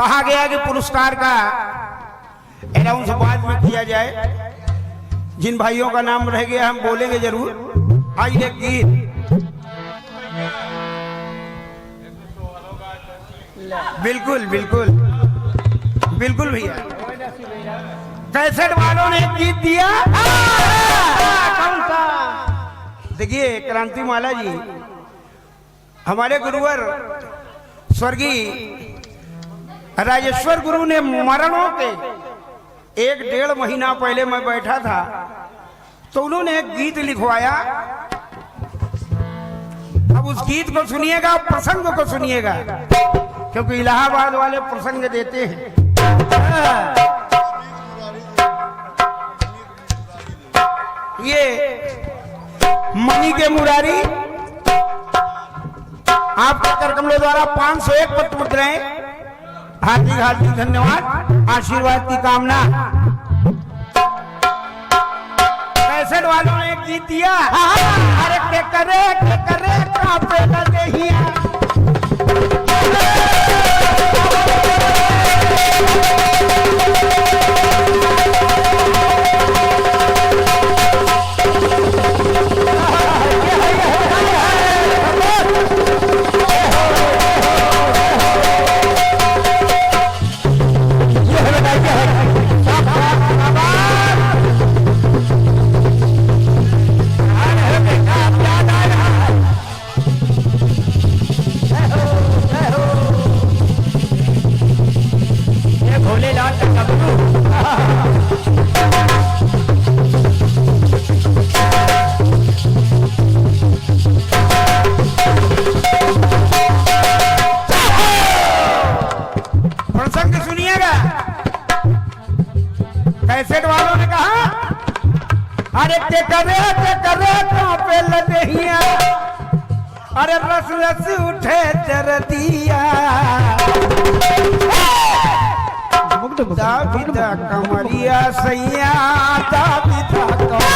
कहा गया कि पुरस्कार का अनाउंस बाद में किया जाए। जिन भाइयों का नाम रह गया हम बोलेंगे जरूर। आइए गीत बिल्कुल बिल्कुल बिल्कुल भैया। कैसेट वालों ने गीत दिया। कौन सा? देखिए क्रांति माला जी हमारे गुरुवर स्वर्गीय राजेश्वर गुरु ने मरणों के 1-1.5 महीना पहले मैं बैठा था तो उन्होंने एक गीत लिखवाया। अब उस गीत को सुनिएगा, प्रसंग को सुनिएगा, क्योंकि इलाहाबाद वाले प्रसंग देते हैं। ये मणि के मुरारी आपके कर कमलों द्वारा 501 पत्र मुद्राएं, हार्दिक हार्दिक धन्यवाद, आशीर्वाद की कामना। कैसेट वालों ने गीत दिया। अरे के करे कांपे लगे हिया। कैसेट वालों ने कहा अरे के करे कांपे लगे हिया। अरे रस रस उठे दर्दिया। दाबिदा कमरिया सैया, दाबिदा कमरिया।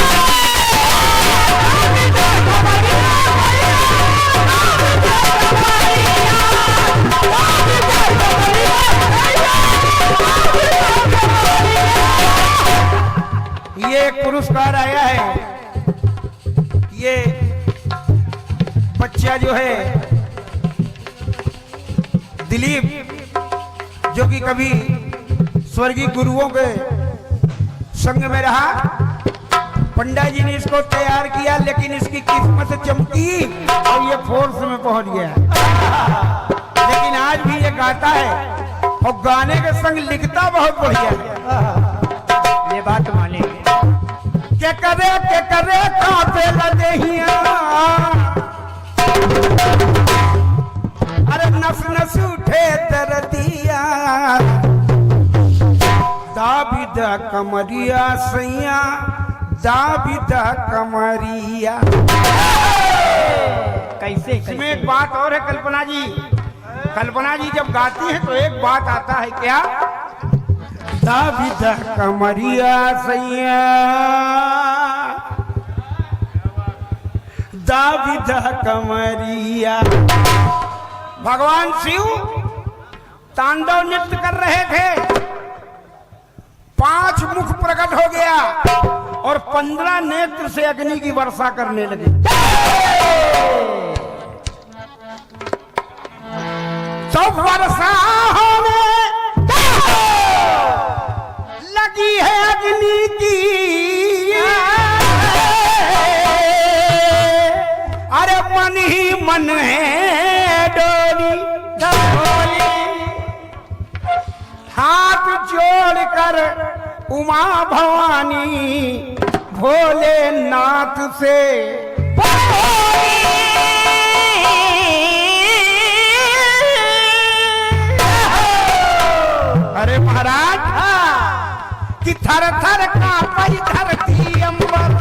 ये पुरस्कार आया है। ये बच्चा जो है दिलीप, जो कि कभी स्वर्गीय गुरुओं के संग में रहा, पंडा जी ने इसको तैयार किया, लेकिन इसकी किस्मत चमकी और ये फोर्स में पहुंच गया। लेकिन आज भी ये गाता है और गाने के संग लिखता बहुत बढ़िया है। ये बात माने के करे कांपे लगे हिया। अरे नस नस उठे दर्दिया। दाबिदा कमरिया सैया, दाबिदा कमरिया। कैसे इसमें एक बात और है कल्पना जी। कल्पना जी जब गाती है तो एक बात आता है क्या? दाबिदा कमरिया सैया, दाबिदा कमरिया। भगवान शिव तांडव नृत्य कर रहे थे, 5 मुख प्रकट हो गया और 15 नेत्र से अग्नि की वर्षा करने लगे। तो वर्षा होने लगी है अग्नि की। अरे मन ही मन है डोली, हाथ जोड़कर उमा भवानी भोलेनाथ से अरे महाराज कि थर थर कांपी धरती अंबर।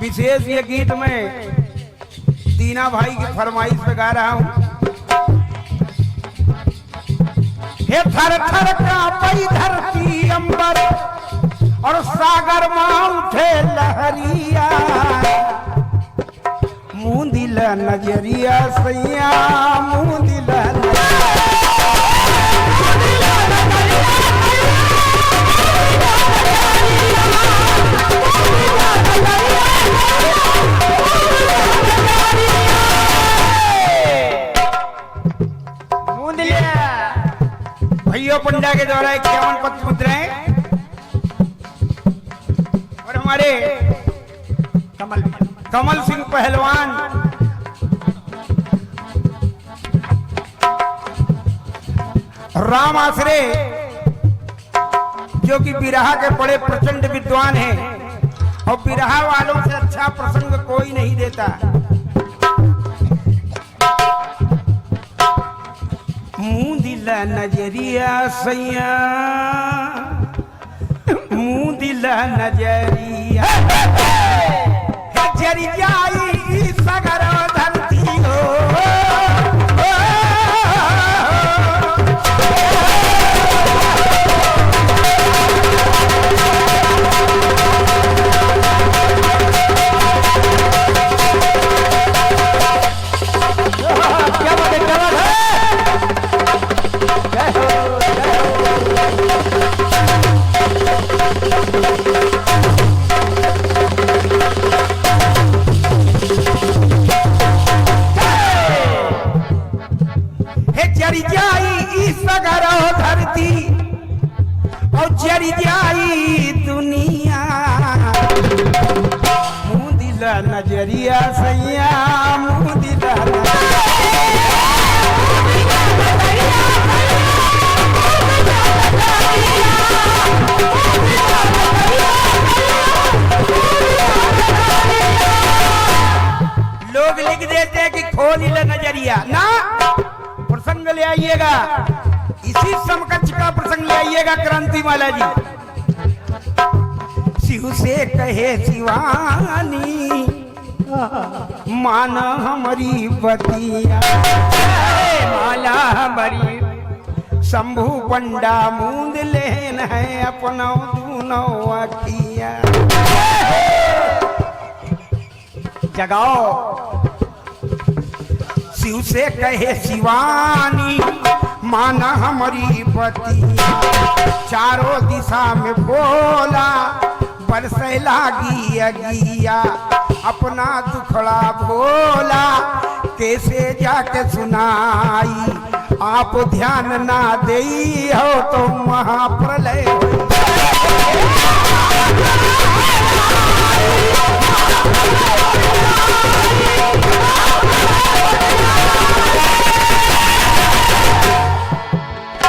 विशेष ये गीत में दीना भाई की फरमाइश पे गा रहा हूं। हे थर थर कांपई धरती अंबर और सागर मां उठे लहरिया, मुंदिल नजरिया सैया मुंदिल भैया पंडा के द्वारा 51 पत्र मुद्राएं और हमारे कमल सिंह पहलवान राम आश्रे जो कि बिरहा के बड़े प्रचंड विद्वान हैं और बिरहा वालों से अच्छा प्रसंग कोई नहीं देता। मुंदिल नजरिया सैया मुंदिल नजरिया जरिया सगर धरती हो धरती और जरी जाई दुनिया, मुंदिल नजरिया सैया मुंदिल लोग लिख देते हैं कि खोल नजरिया ना, प्रसंग ले आइएगा इसी समकक्ष का प्रसंग ले आइएगा क्रांति माला जी। शिव से कहे शिवानी माना हमारी बतिया, माला हमारी शंभु पंडा मूंद लेन है अपना दूनो अखिया। जगाओ शिव से कहे शिवानी माना हमारी बतिया, चारों दिशा में बोला बरसे लागी अगिया, अपना दुखड़ा भोला कैसे जाके सुनाई, आप ध्यान ना दे हो तो महाप्रलय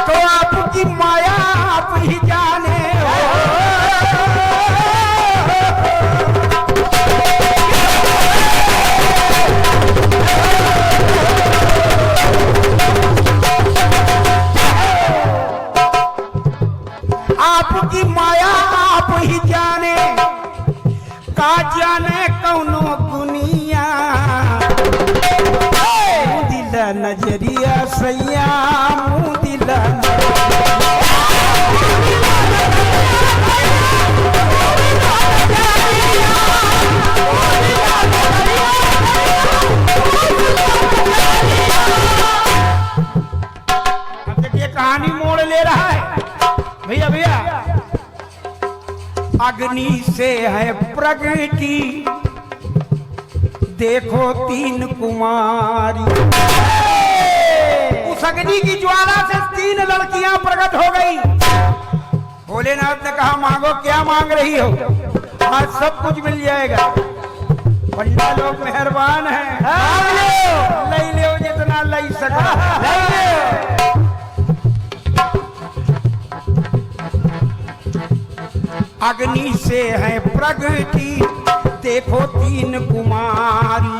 तो आपकी माया आप ही जाने हो। आपकी माया आप ही जाने का जाने कौनो दुनिया, मुंदिल नजरिया सैया मुंदिल कहानी मोड़ ले रहा है भैया भैया। अग्नि से है प्रगति देखो 3 कुमारी, उस अग्नि की ज्वाला से 3 लड़कियां प्रकट हो गई। भोलेनाथ ने कहा मांगो, क्या मांग रही हो? आज सब कुछ मिल जाएगा। पंडा लोग मेहरबान हैं, लई ले जितना लई सका। अग्नि से है प्रगति देखो 3 कुमारी,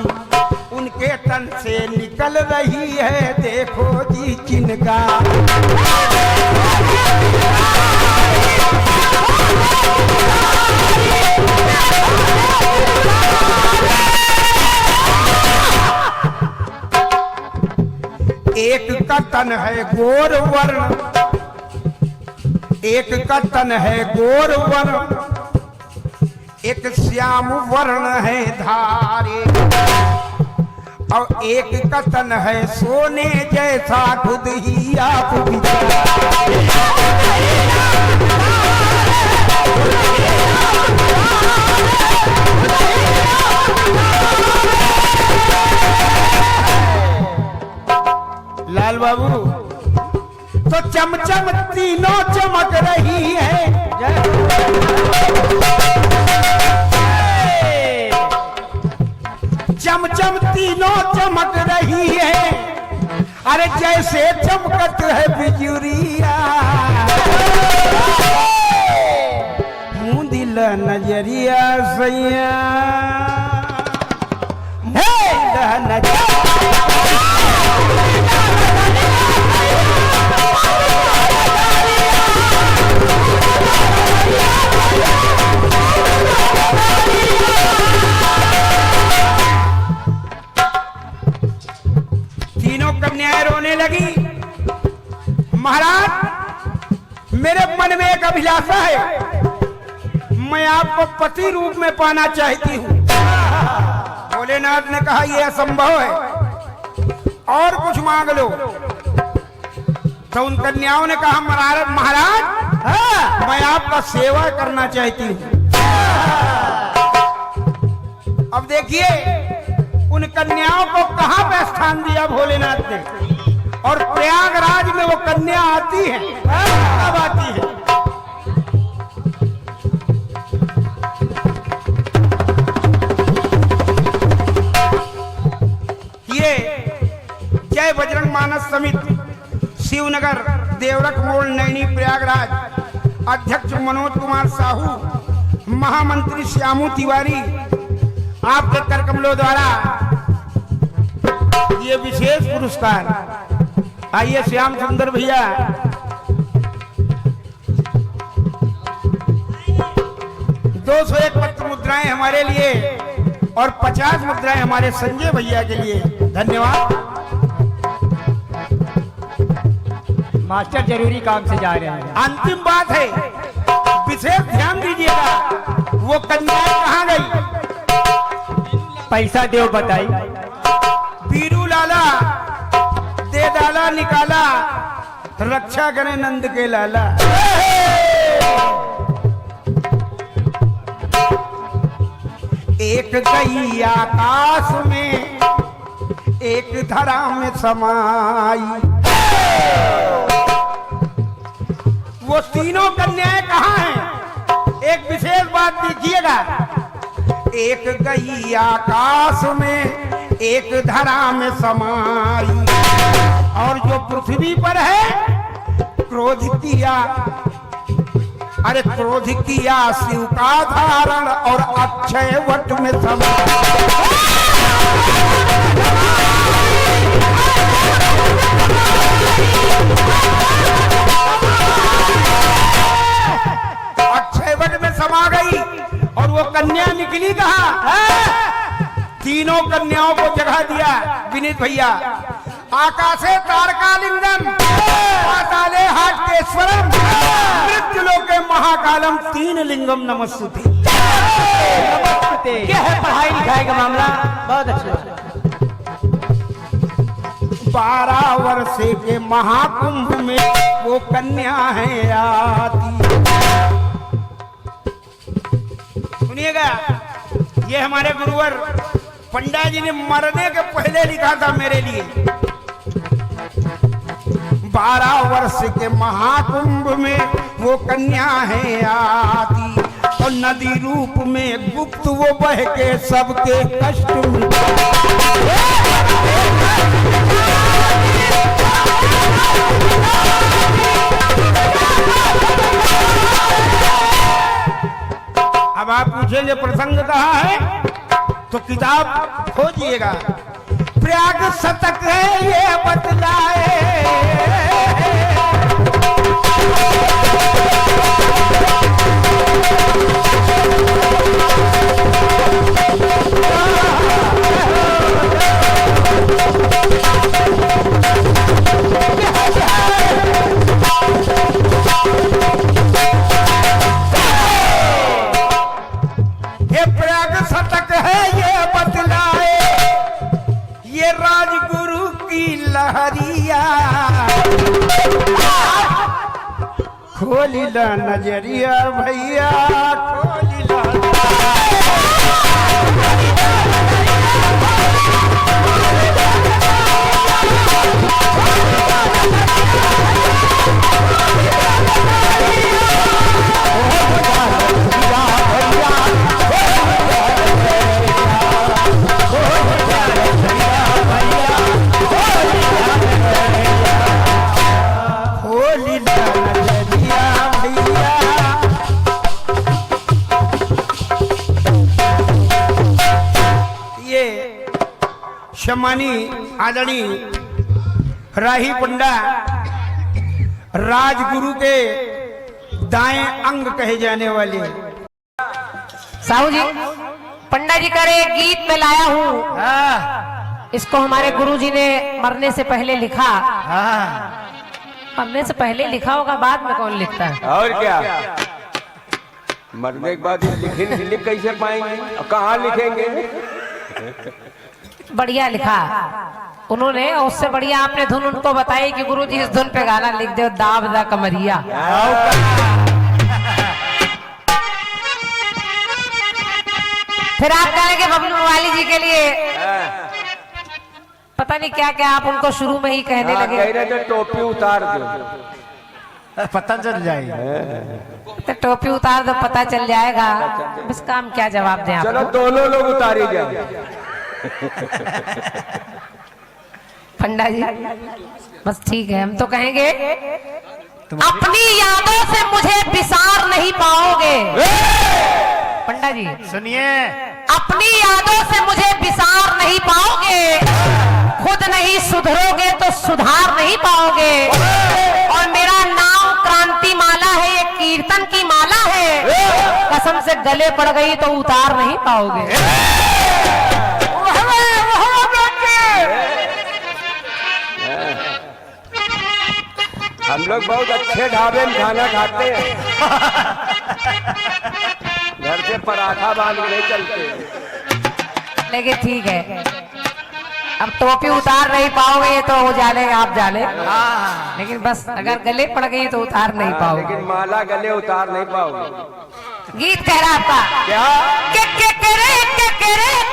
उनके तन से निकल रही है देखो जी चिनगार। एक का तन है गोर वर्ण, एक का तन है गोर वर्ण, एक श्याम वर्ण है धारे, और एक का तन है सोने जैसा खुद ही आप लाल बाबू तो चमचम तीनों चमक रही है, चमचम तीनों चमक रही है, अरे जैसे चमकत है बिजुरिया, मुंदिल नजरिया सैया नजरिया। तीनों कन्याएं रोने लगी। महाराज मेरे मन में एक अभिलाषा है, मैं आपको पति रूप में पाना चाहती हूँ। भोलेनाथ ने कहा यह असंभव है, और कुछ मांग लो। तो उन कन्याओं ने कहा महाराज मैं आपका सेवा करना चाहती हूँ। अब देखिए उन कन्याओं को कहां पे स्थान दिया भोलेनाथ ने, और प्रयागराज में वो कन्या आती है, कब आती है? ये जय बजरंग मानस समिति शिवनगर देवरख मोड़ नैनी प्रयागराज अध्यक्ष मनोज कुमार साहू, महामंत्री श्यामू तिवारी, आपके करकमलों द्वारा ये विशेष पुरस्कार। आइए श्याम सुंदर भैया, दो 201 पत्र मुद्राएं हमारे लिए और 50 मुद्राएं हमारे संजय भैया के लिए। धन्यवाद। मास्टर जरूरी काम से जा रहे हैं। अंतिम बात है, विशेष ध्यान दीजिएगा, वो कन्या कहाँ गई? पैसा देव बताई। बीरू लाला दे डाला निकाला, रक्षा करे नंद के लाला। एक गई आकाश में, एक धरा में समाई। वो तीनों कन्याएं कहाँ हैं? एक विशेष बात दीजिएगा, एक गई आकाश में, एक धरा में समाई, और जो पृथ्वी पर है क्रोध किया, अरे क्रोध किया शिव का धारण, और अक्षय वट में समाई। अक्षय वट में समा गई, और वो कन्या निकली कहाँ? तीनों कन्याओं को जगह दिया विनीत भैया। आकाशे तारकालिंगम, पाताले हाटकेश्वरम, मृत्युलोके महाकालम, तीन लिंगम नमस्तुते। क्या है पढ़ाई लिखाई का मामला? बहुत अच्छा। 12 वर्ष के महाकुंभ में वो कन्या है आती। सुनिएगा, ये हमारे गुरुवर पंडा जी ने मरने के पहले लिखा था मेरे लिए। 12 वर्ष के महाकुंभ में वो कन्या है आती, और नदी रूप में गुप्त वो बह के सबके कष्ट अब आप पूछेंगे प्रसंग कहाँ है, तो किताब खोजिएगा। प्रयाग शतक है ये बतलाए, खोली ला नजरिया भैया खोली ला सम्मानी आदरणीय राही पंडा राजगुरु के दाएं अंग कहे जाने वाले साहू जी, पंडा जी का एक गीत में लाया हूँ। इसको हमारे गुरुजी ने मरने से पहले लिखा। मरने से पहले लिखा होगा, बाद में कौन लिखता है? और क्या, मरने के बाद लिख कैसे पाएंगे, कहाँ लिखेंगे? बढ़िया लिखा उन्होंने, उससे बढ़िया आपने धुन उनको बताई कि गुरुजी इस धुन पे गाना लिख दो, दाब दा कमरिया। फिर आप गाएंगे बबलू वाली जी के लिए, पता नहीं क्या क्या आप उनको शुरू में ही कहने लगे। कह रहे थे टोपी उतार दो, पता चल जाएगा। तो टोपी उतार दो पता चल जाएगा, बस काम क्या जवाब दें आप? चलो दोनों लोग उतारी जाए। पंडा जी बस ठीक है, हम तो कहेंगे अपनी यादों से मुझे विसार नहीं पाओगे। पंडा जी सुनिए, अपनी यादों से मुझे विसार नहीं पाओगे, खुद नहीं सुधरोगे तो सुधार नहीं पाओगे। और मेरा नाम क्रांति माला है, ये कीर्तन की माला है, कसम से गले पड़ गई तो उतार नहीं पाओगे। हम लोग बहुत अच्छे ढाबे में खाना खाते हैं, घर से पराठा बांध के नहीं चलते। लेकिन ठीक है, अब टोपी उतार नहीं पाओगे ये तो वो जाने आप जाने, लेकिन बस अगर गले पड़ गई तो उतार नहीं पाओगे। लेकिन माला गले उतार नहीं पाओगे। गीत कह रहा आपका क्या के करे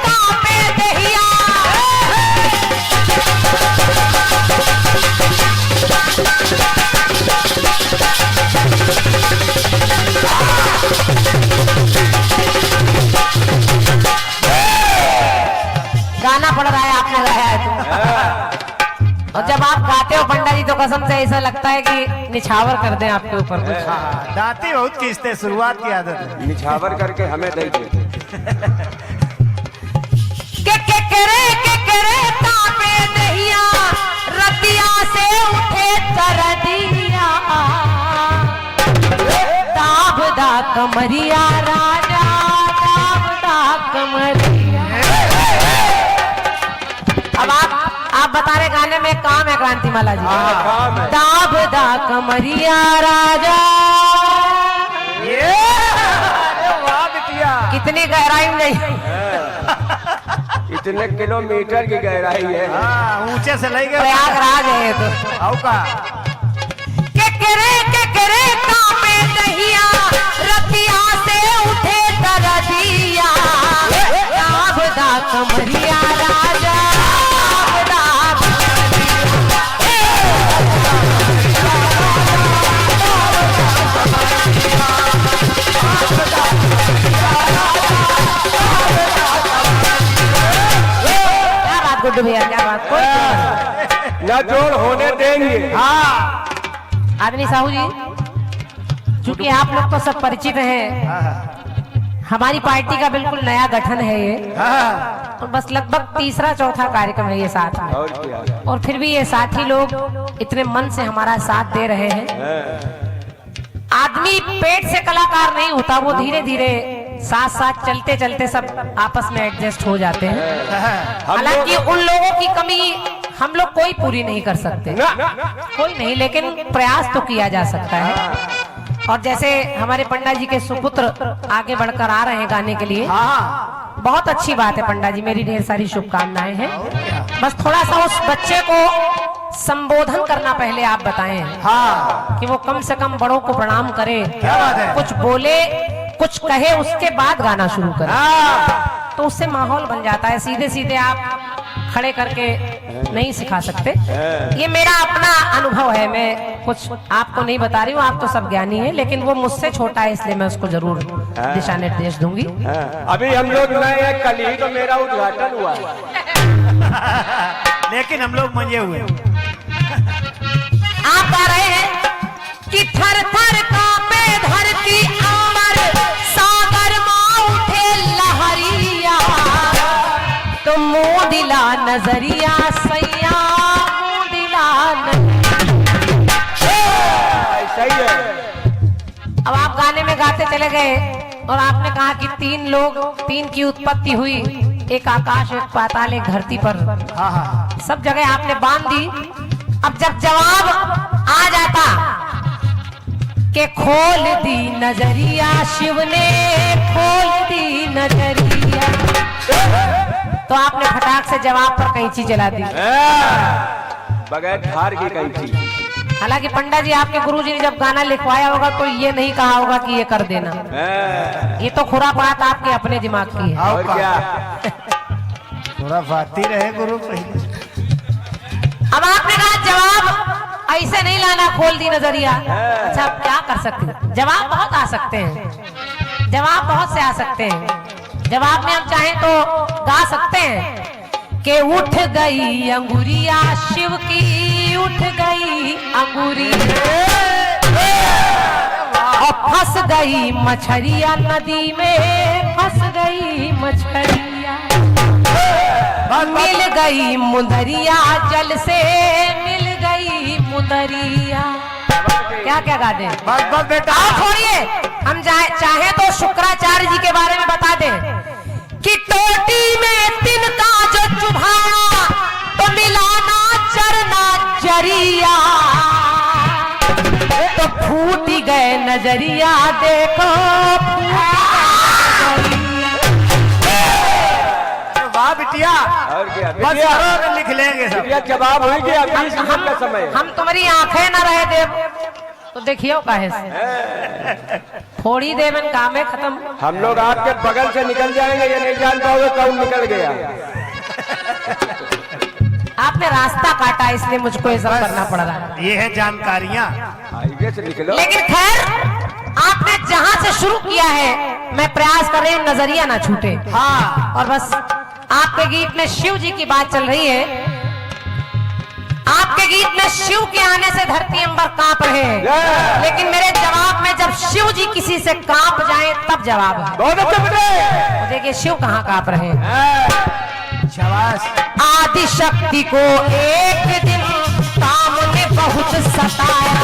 कांपे दहिया, गाना पड़ रहा है, आपने गाया है तो। और जब आप गाते हो पंडा जी तो कसम से ऐसा लगता है कि निछावर कर दें आपके ऊपर कुछ। दांती बहुत खींचते, शुरुआत की आदत है। निछावर करके हमें दे दे। के करे कांपे दहिया, रतिया से उठे तरदिया, दाब दा कमरिया राजा, दाब दा कमरिया। अब आप बता रहे गाने में काम है क्रांति माला जी। काम है। दाब दा कमरिया राजा, वाह बिटिया, कितनी गहराई में नहीं, इतने किलोमीटर की गहराई है। ऊंचे से ले गए प्रयागराज है ये तो। आओ का के करे कांपे दहिया, रतिया से उठे तरदिया, दाब दा कमरिया राजा, दाब दा क्या बात गुड्डू भैया, क्या बात, कोई न जोड़ होने देंगे। आदमी साहू जी, चूंकि आप लोग तो सब परिचित हैं, हमारी पार्टी का बिल्कुल नया गठन है ये, और बस लगभग तीसरा चौथा कार्यक्रम है ये साथ में, और क्या, और फिर भी ये साथी लोग इतने मन से हमारा साथ दे रहे हैं। आदमी पेट से कलाकार नहीं होता, वो धीरे धीरे साथ साथ चलते चलते सब आपस में एडजस्ट हो जाते हैं। हालांकि उन लोगों की कमी हम लोग कोई पूरी नहीं कर सकते, कोई नहीं, लेकिन प्रयास तो किया जा सकता है। और जैसे हमारे पंडा जी के सुपुत्र आगे बढ़कर आ रहे हैं गाने के लिए, बहुत अच्छी बात है पंडा जी, मेरी ढेर सारी शुभकामनाएं हैं। बस थोड़ा सा उस बच्चे को संबोधन करना पहले आप बताएं। हाँ कि वो कम से कम बड़ों को प्रणाम करे, क्या बात है? कुछ बोले कुछ कहे, उसके बाद गाना शुरू करे, हाँ तो उससे माहौल बन जाता है। सीधे सीधे आप खड़े करके नहीं सिखा सकते। ये मेरा अपना अनुभव है, मैं कुछ आपको नहीं बता रही हूँ, आप तो सब ज्ञानी हैं, लेकिन वो मुझसे छोटा है इसलिए मैं उसको जरूर दिशा निर्देश दूंगी। अभी हम लोग नए हैं, कल ही तो मेरा उद्घाटन हुआ है। लेकिन हम लोग मंजे हुए। आप गा रहे हैं कि थर थर कांपे धरती अमर, सागर माँ उठे लहरिया, तो मुंह दिला नजरिया सैया, मुंह दिला सही है। अब आप गाने में गाते चले गए और आपने कहा कि तीन की उत्पत्ति हुई, एक आकाश, एक पाताल, एक धरती पर। हाँ हाँ सब जगह आपने बांध दी। अब जब जवाब आ जाता कि खोल दी नजरिया शिव ने, खोल दी नजरिया, तो आपने फटाक से जवाब पर कैंची चला दी। बगैर धार की कैंची। हालांकि पंडा जी आपके गुरुजी ने जब गाना लिखवाया होगा तो ये नहीं कहा होगा कि ये कर देना, ये तो खुरापात आपके अपने दिमाग की है। और क्या? थोड़ा बाती रहे गुरु पहले। अब आपने कहा जवाब ऐसे नहीं लाना, खोल दी नजरिया। अच्छा आप क्या कर सकते हैं? जवाब बहुत आ सकते हैं, जवाब बहुत से आ सकते हैं। जवाब में हम चाहें तो गा सकते हैं कि उठ गई अंगुरिया शिव की, उठ गई अंगुरिया, और फंस गई मछरिया नदी में, फंस गई मछरिया, मिल गई मुंदरिया जल से, मिल गई मुंदरिया। क्या क्या गा दें? बस बस बेटा। आप छोड़िए, हम चाहे तो शुक्राचार्य जी के बारे में बता दें कि टोटी में तिनका जो चुभाया तो मिलाना चरना जरिया, तो फूट गए नजरिया, देखो वाह बिटिया। और क्या? बस बिटिया, करो, लिख लेंगे सब। बिटिया जवाब हो गया, 20 मिनट का समय है। हम तुम्हारी आंखें न रहे देव तो देखियो काहे से थोड़ी देर में काम है खत्म। हम लोग आपके बगल से निकल जाएंगे, ये नहीं जान पाओगे कौन निकल गया। आपने रास्ता काटा इसलिए मुझको ये सब करना पड़ रहा है। ये है जानकारियाँ। हाईवे से निकलो। लेकिन खैर आपने जहां से शुरू किया है, मैं प्रयास कर रही हूँ नजरिया ना छूटे। हाँ और बस आपके गीत में शिव जी की बात चल रही है, आपके गीत में शिव के आने से धरती अंबर कांप रहे हैं, लेकिन मेरे जवाब में जब शिव जी किसी से कांप जाए तब जवाब है। बहुत अच्छे बेटे। तो देखिए शिव कहाँ कांप रहे हैं। शाबाश। आदि शक्ति को एक दिन काम ने बहुत सताया,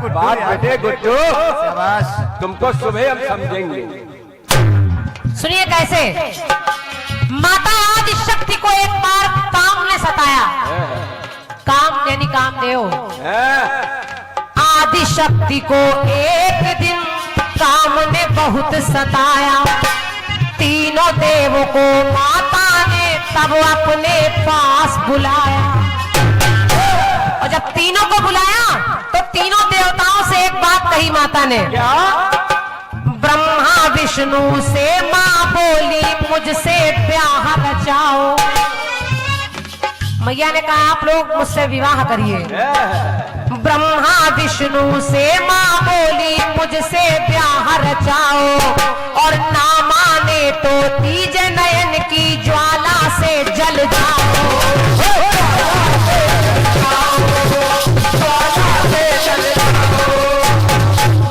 बात बेटे गुड्डू, शाबाश। तुमको सुबह हम समझेंगे। सुनिए कैसे। माता आदि शक्ति को एक बार काम ने सताया, काम यानी कामदेव। आदि शक्ति को एक दिन काम ने बहुत सताया, तीनों देवों को माता ने तब अपने पास बुलाया, और जब तीनों को बुलाया तो तीनों देवताओं से एक बात कही माता ने। क्या? ब्रह्मा विष्णु से मां बोली मुझसे ब्याह रचाओ। मैया ने कहा आप लोग मुझसे विवाह करिए। ब्रह्मा विष्णु से मां बोली मुझसे ब्याह रचाओ, और ना माने तो तीज नयन की ज्वाला से जल जाओ।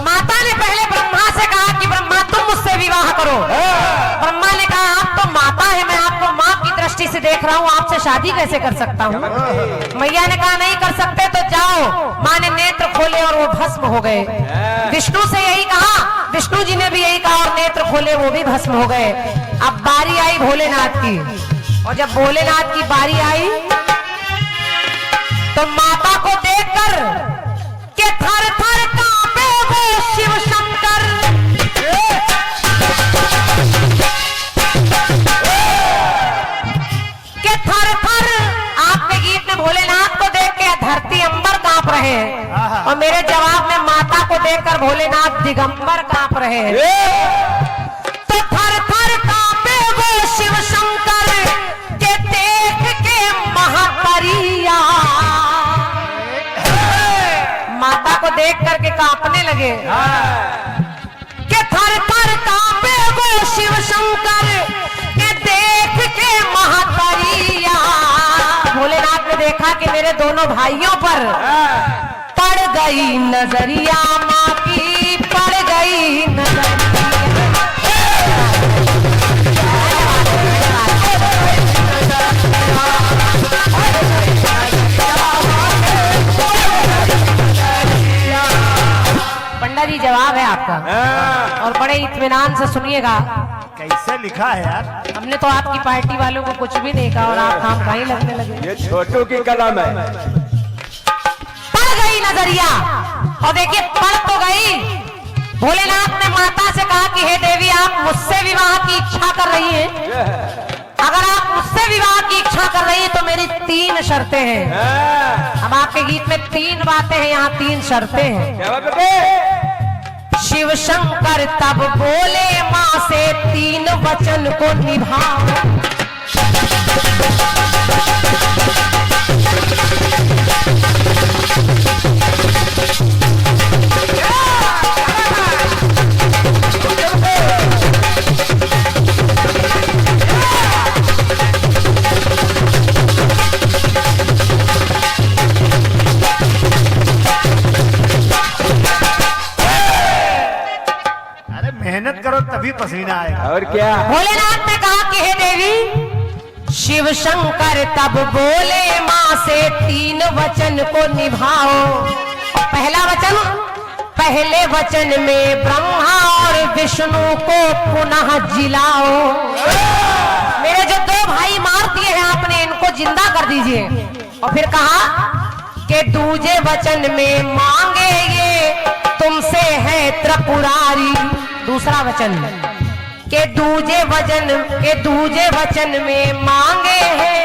माता ने पहले ब्रह्मा से कहा कि ब्रह्मा तुम मुझसे विवाह करो। ब्रह्मा ने कहा आप तो माता है, मैं आपको माँ की दृष्टि से देख रहा हूँ, आपसे शादी कैसे कर सकता हूँ। मैया ने कहा नहीं कर सकते तो जाओ। माँ ने नेत्र खोले और वो भस्म हो गए। विष्णु से यही कहा, विष्णु जी ने भी यही कहा और नेत्र खोले, वो भी भस्म हो गए। अब बारी आई भोलेनाथ की, और जब भोलेनाथ की बारी आई तो माता को देखकर के थर थर कांपे वो शिव शंकर। के थर थर, आपके गीत में भोलेनाथ को देख के धरती अंबर कांप रहे हैं, और मेरे जवाब में माता को देखकर भोलेनाथ दिगंबर कांप रहे हैं। तो थर थर कांपे वो शिव शंकर के देख के महापरिया, माता को देख करके कांपने लगे। के थर थर कांपे वो शिव शंकर के देख के महापरिया। भोलेनाथ ने देखा कि मेरे दोनों भाइयों पर पड़ गई नजरिया, माँ की पड़ गई नजरिया। पंडा जी जवाब है आपका, और बड़े इत्मीनान से सुनिएगा। कैसे लिखा है यार? हमने तो आपकी पार्टी वालों को कुछ भी नहीं कहा और आप काम कहीं लगने लगे। ये छोटू की कलम है। पड़ गई नजरिया, और देखिए पड़ तो गई। भोलेनाथ ने माता से कहा कि हे देवी, आप मुझसे विवाह की इच्छा कर रही हैं। अगर आप मुझसे विवाह की इच्छा कर रही हैं तो मेरी 3 शर्तें हैं। अब आपके गीत में 3 बातें हैं, यहाँ 3 शर्तें हैं। शिव शंकर तब बोले माँ से 3 वचन को निभाओ। मेहनत करो तभी पसीना आएगा। और क्या? भोलेनाथ ने कहा कि हे देवी, शिव शंकर तब बोले माँ से 3 वचन को निभाओ। पहला वचन, पहले वचन में ब्रह्मा और विष्णु को पुनः जिलाओ। मेरे जो 2 भाई मार दिए हैं आपने, इनको जिंदा कर दीजिए। और फिर कहा कि दूजे वचन में मांगे ये तुमसे है त्रिपुरारी। दूसरा वचन के दूजे वचन में मांगे हैं।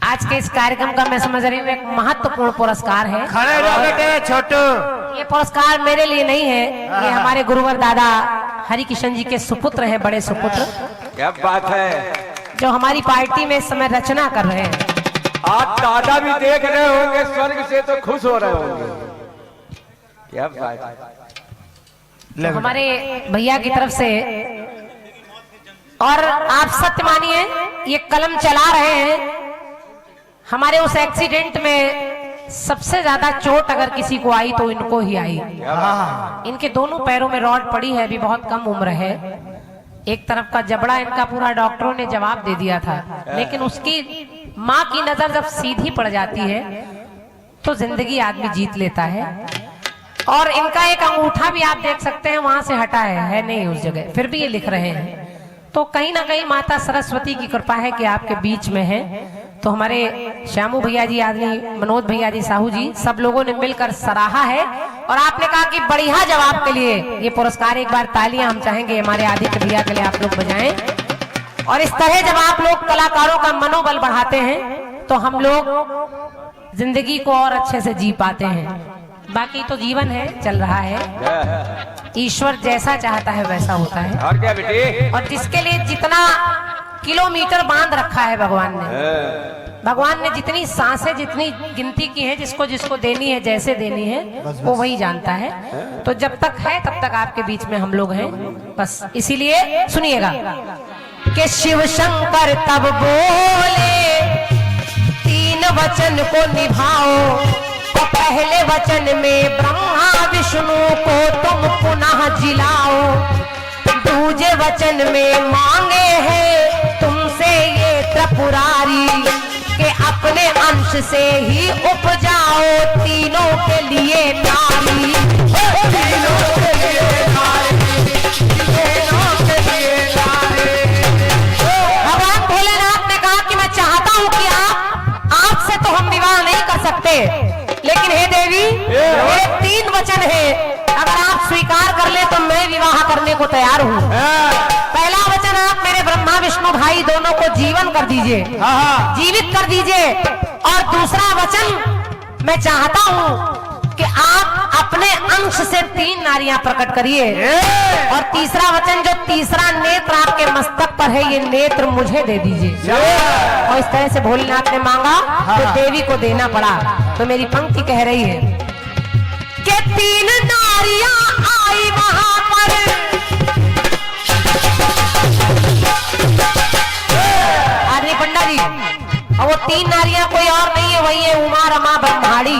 आज के इस कार्यक्रम का मैं समझ रही हूँ एक महत्वपूर्ण पुरस्कार है। खड़े रहो बेटे छोटू। ये पुरस्कार मेरे लिए नहीं है, ये हमारे गुरुवर दादा हरि किशन जी के सुपुत्र हैं, बड़े सुपुत्र। क्या बात है, जो हमारी पार्टी में इस समय रचना कर रहे हैं। आप दादा भी देख रहे होंगे, स्वर्ग से तो खुश हो रहे होंगे। क्या बात है। तो हमारे भैया की तरफ से, और आप सत्य मानिए ये कलम चला रहे हैं। हमारे उस एक्सीडेंट में सबसे ज्यादा चोट अगर किसी को आई तो इनको ही आई। इनके दोनों पैरों में रॉड पड़ी है, अभी बहुत कम उम्र है। एक तरफ का जबड़ा इनका पूरा डॉक्टरों ने जवाब दे दिया था, लेकिन उसकी माँ की नजर जब सीधी पड़ जाती है तो जिंदगी आदमी जीत लेता है। और इनका एक अंगूठा भी आप देख सकते हैं वहां से हटा है नहीं उस जगह, फिर भी ये लिख रहे हैं। तो कहीं ना कहीं माता सरस्वती की कृपा है कि आपके बीच में है। तो हमारे श्यामू भैया जी, आदमी मनोज भैया जी, साहू जी, सब लोगों ने मिलकर सराहा है। और आपने कहा कि बढ़िया जवाब के लिए ये पुरस्कार, एक बार तालियां हम चाहेंगे हमारे आदित्य भैया के लिए आप लोग बजाएं। और इस तरह जब आप लोग कलाकारों का मनोबल बढ़ाते हैं तो हम लोग जिंदगी को और अच्छे से जी पाते हैं। बाकी तो जीवन है, चल रहा है। ईश्वर जैसा चाहता है वैसा होता है। और क्या बेटी? और जिसके लिए जितना किलोमीटर बांध रखा है भगवान ने जितनी सांसें, जितनी गिनती की है, जिसको जिसको देनी है, जैसे देनी है, वो वही जानता है। तो जब तक है तब तक आपके बीच में हम लोग हैं, बस इसीलिए सुनिएगा कि शिव शंकर तब बोले 3 वचन को निभाओ। तो पहले वचन में ब्रह्मा विष्णु को तुम पुनः जिलाओ। दूजे वचन में मांगे हैं तुमसे ये त्रिपुरारी, कि अपने अंश से ही उपजाओ तीनों के लिए नारी, तीनों के लिए नारी, तीनों के लिए नारी। भगवान भोलेनाथ ने कहा कि मैं चाहता हूं कि आपसे तो हम विवाह नहीं कर सकते, लेकिन हे देवी ये 3 वचन है, अगर आप स्वीकार कर ले तो मैं विवाह करने को तैयार हूँ। पहला वचन, आप मेरे ब्रह्मा विष्णु भाई दोनों को जीवन कर दीजिए, जीवित कर दीजिए। और दूसरा वचन, मैं चाहता हूँ कि आप अपने अंश से 3 नारियां प्रकट करिए। और तीसरा वचन, जो तीसरा नेत्र आपके मस्तक पर है, ये नेत्र मुझे दे दीजिए। और इस तरह से भोलेनाथ ने मांगा तो देवी को देना पड़ा। तो मेरी पंक्ति कह रही है कि 3 नारियां आई वहां पर, आदमी पंडा जी, और वो 3 नारियां कोई और नहीं है, वही है उमा रमा ब्रह्माणी।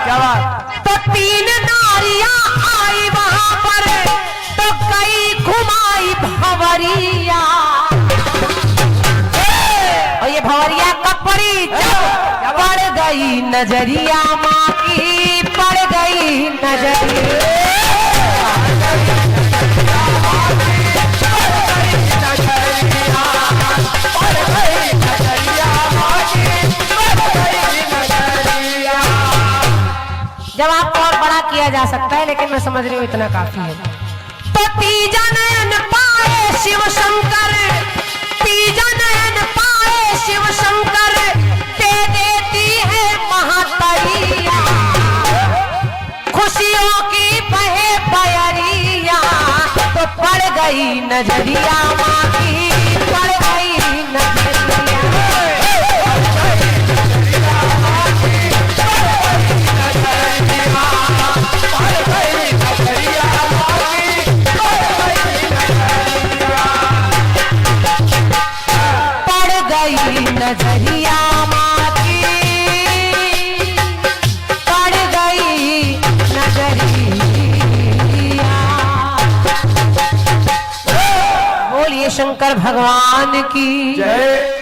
क्या बात। तो 3 नारियां आई वहां पर, तो कई घुमाई भंवरिया। और ये भंवरिया कब पड़ी? जब पड़ गई नजरिया माँ की, पड़ गई नजरिया। जब आपको और बड़ा किया जा सकता है, लेकिन मैं समझ रही हूँ इतना काफी है। तो तीजा नयन पाए शिव शंकर, तीजा नयन पाए शिव शंकर, दे देती है महातरिया, खुशियों की बहे बयरिया। तो पड़ गई नजरिया माँ की, पड़ गई नजरिया। नजरिया माँ की, पड़ गई नजरिया। बोलिए शंकर भगवान की जय।